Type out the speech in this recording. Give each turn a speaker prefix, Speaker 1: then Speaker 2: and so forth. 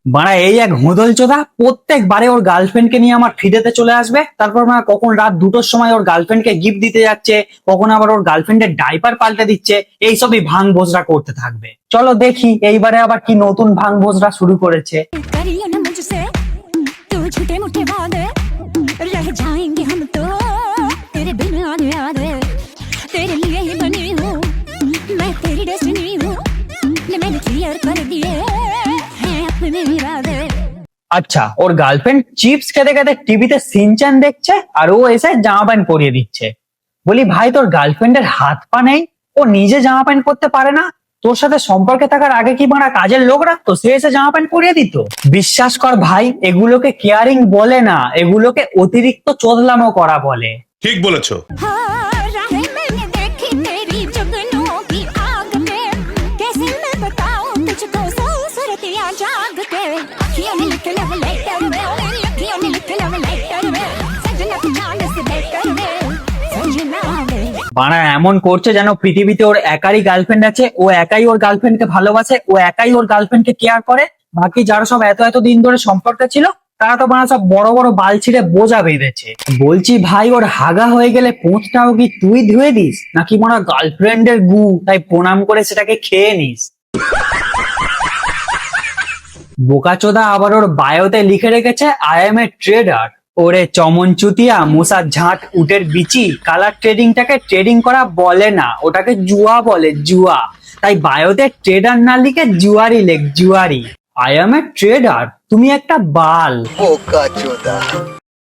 Speaker 1: বাড়া এই এক হুদল চোদা প্রত্যেকবারে ওর গার্লফ্রেন্ডকে নিয়ে আমার ফিডেতে চলে আসবে, তারপর মানে কখন রাত 2টোর সময় ওর গার্লফ্রেন্ডকে গিফট দিতে যাচ্ছে, কখন আবার ওর গার্লফ্রেন্ডের ডাইপার পাল্টে দিচ্ছে, এইসবই ভাঙ ভোজরা করতে থাকবে। চলো দেখি এইবারে আবার কি নতুন ভাঙ ভোজরা শুরু করেছে।
Speaker 2: करियो ना मुझसे तू झूठे मूठे वादे रह जाएंगे हम तो तेरे बिन आधे आधे तेरे लिए ही बनी हूँ मैं तेरी डेस्टिनी हूँ ने मैंने क्लियर कर दिए हैं अपने इरादे।
Speaker 1: আচ্ছা, ওর গার্লফ্রেন্ড চিপস খেতে খেতে টিভিতে সিনচান দেখছে আর ও এসে জামা প্যান্ট পরিয়ে দিচ্ছে। বলি ভাই, তোর গার্লফ্রেন্ডের হাত পা নেই? ও নিজে জামা প্যান্ট পরতে পারে না? তোর সাথে সম্পর্কে থাকার আগে কি মারা কাজের লোক রাখতো, সে এসে জামা প্যান্ট পরিয়ে দিত? বিশ্বাস কর ভাই, এগুলোকে কেয়ারিং বলে না, এগুলোকে অতিরিক্ত চোদলামো করা বলে।
Speaker 3: ঠিক বলেছো।
Speaker 2: हाँ, राहें मैंने देखी तेरी जुगनू की आग में कैसे मैं बताऊं तुझको सौ सुरतियां जाग के अखियों ने लिखे लव लेटर में मेरी अखियों ने लिखे लव लेटर में सजना की चांद से बेटर में सजना वे।
Speaker 1: বাড়া এমন করছে যেন পৃথিবীতে ওর একারই গার্লফ্রেন্ড আছে, ও একাই ওর গার্লফ্রেন্ডকে ভালোবাসে, ও একাই ওর গার্লফ্রেন্ডকে কেয়ার করে। বাকি যারা সব এত এত দিন ধরে সম্পর্কে ছিল তারা তো বাড়া সব বড় বড় বাল ছিঁড়ে বোঝা বেঁধেছে। বলছি ভাই, ওর হাগা হয়ে গেলে পোঁতটাও কি তুই ধুয়ে দিস, নাকি মনে গার্লফ্রেন্ডের গু তাই প্রণাম করে সেটাকে খেয়ে নিস? বোকাচোদা আবার ওর বায়োতে লিখে রেখেছে আই এম এ ট্রেডার। ওরে চমন চুতিয়া মুসা ঝাঁট উটের বিচি, কালার ট্রেডিংটাকে ট্রেডিং করা বলে না, ওটাকে জুয়া বলে, জুয়া। তাই বায়োতে ট্রেডার না লিখে জুয়ারি লেখ, জুয়ারি। আই এম এ ট্রেডার, তুমি একটা বাল।
Speaker 4: বোকাচোদা।